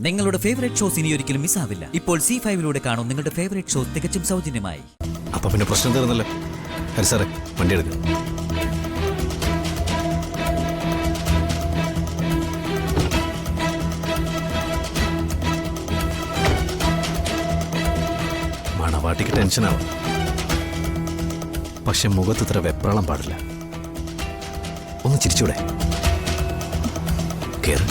നിങ്ങളുടെ favourite shows ഇനി ഒരിക്കലും മിസ്സാവില്ല. ഇപ്പോൾ C5 കാണും നിങ്ങളുടെ ഫേവറേറ്റ് ഷോസ് തികച്ചും സൗജന്യമായി. അപ്പൊ പിന്നെ പ്രശ്നം തീർന്നല്ലോ. ഹരി സാറേ, വണ്ടി എടുക്കും. മണവാട്ടിക്ക് ടെൻഷനാവും, പക്ഷെ മുഖത്ത് ഇത്ര വെപ്രാളം പാടില്ല. ഒന്ന് ചിരിച്ചൂടെ? കേറ്.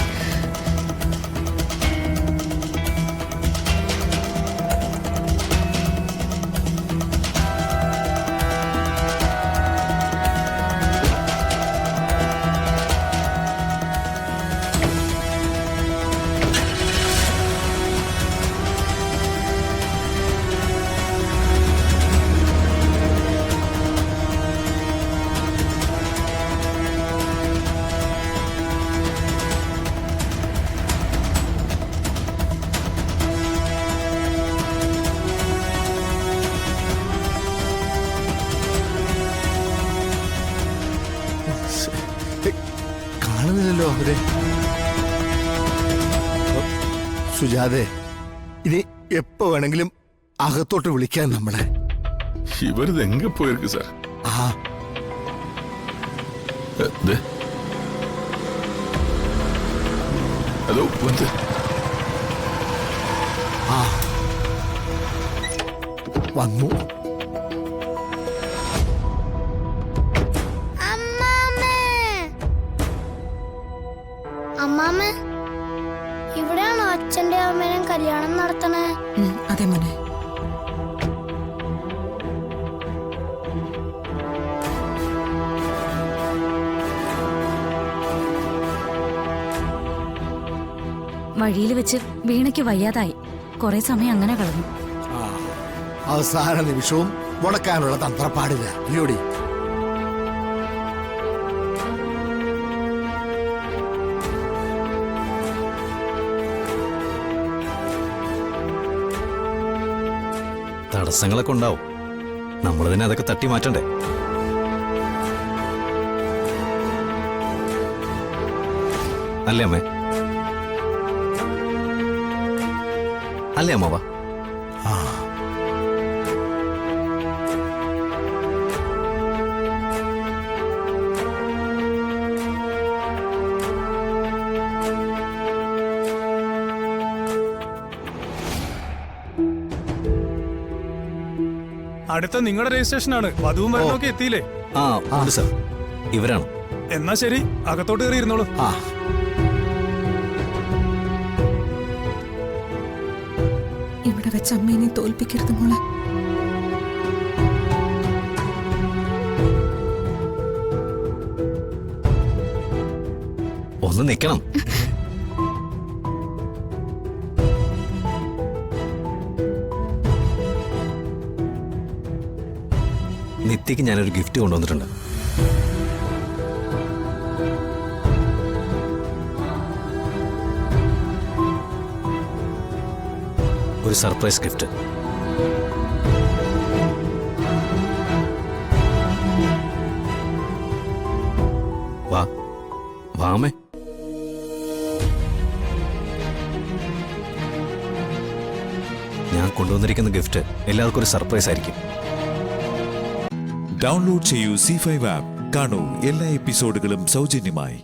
കാണുന്നില്ലല്ലോ അവരെ. സുജാതെ, ഇനി എപ്പോ വേണമെങ്കിലും അകത്തോട്ട് വിളിക്കാൻ നമ്മളെ. ഇവരിത് എങ്ക പോയിருக்கு സാർ? അതോ വന്ന് വന്നു. അമ്മാമ്മ, ഇവിടെയാണോ അച്ഛന്റെ അമ്മേനും കല്യാണം നടത്തണേ? അതെ മോനെ. വഴിയിൽ വെച്ച് വീണയ്ക്ക് വയ്യാതായി. കുറെ സമയം അങ്ങനെ കളഞ്ഞു. അവസാന നിമിഷവും മുടക്കാനുള്ള തന്ത്രപ്പാടില്ല അല്ലയോടി. തടസ്സങ്ങളൊക്കെ ഉണ്ടാവും, നമ്മൾ തന്നെ അതൊക്കെ തട്ടി മാറ്റണ്ടേ? അല്ലേ അമ്മേ? അല്ലേ അമ്മാവ? അടുത്ത നിങ്ങളുടെ രജിസ്ട്രേഷനാണ്. വധുവും വരനൊക്കെ എത്തിയില്ലേ? ഉണ്ട് സർ, ഇവരാണ്. എന്നാ ശരി, അകത്തോട്ട് കയറി ഇരുന്നോളൂ. ഇവിടെ വെച്ച് അമ്മേനെ തോൽപ്പിക്കരുത് മോളെ. ഒന്ന് നിക്കണം. നിത്യക്ക് ഞാനൊരു ഗിഫ്റ്റ് കൊണ്ടുവന്നിട്ടുണ്ട്. ഒരു സർപ്രൈസ് ഗിഫ്റ്റ്. വാ വാമേ. ഞാൻ കൊണ്ടുവന്നിരിക്കുന്ന ഗിഫ്റ്റ് എല്ലാവർക്കും ഒരു സർപ്രൈസ് ആയിരിക്കും. ഡൗൺലോഡ് ചെയ്യൂ C5 ആപ്പ്. കാണൂ എല്ലാ എപ്പിസോഡുകളും സൗജന്യമായി.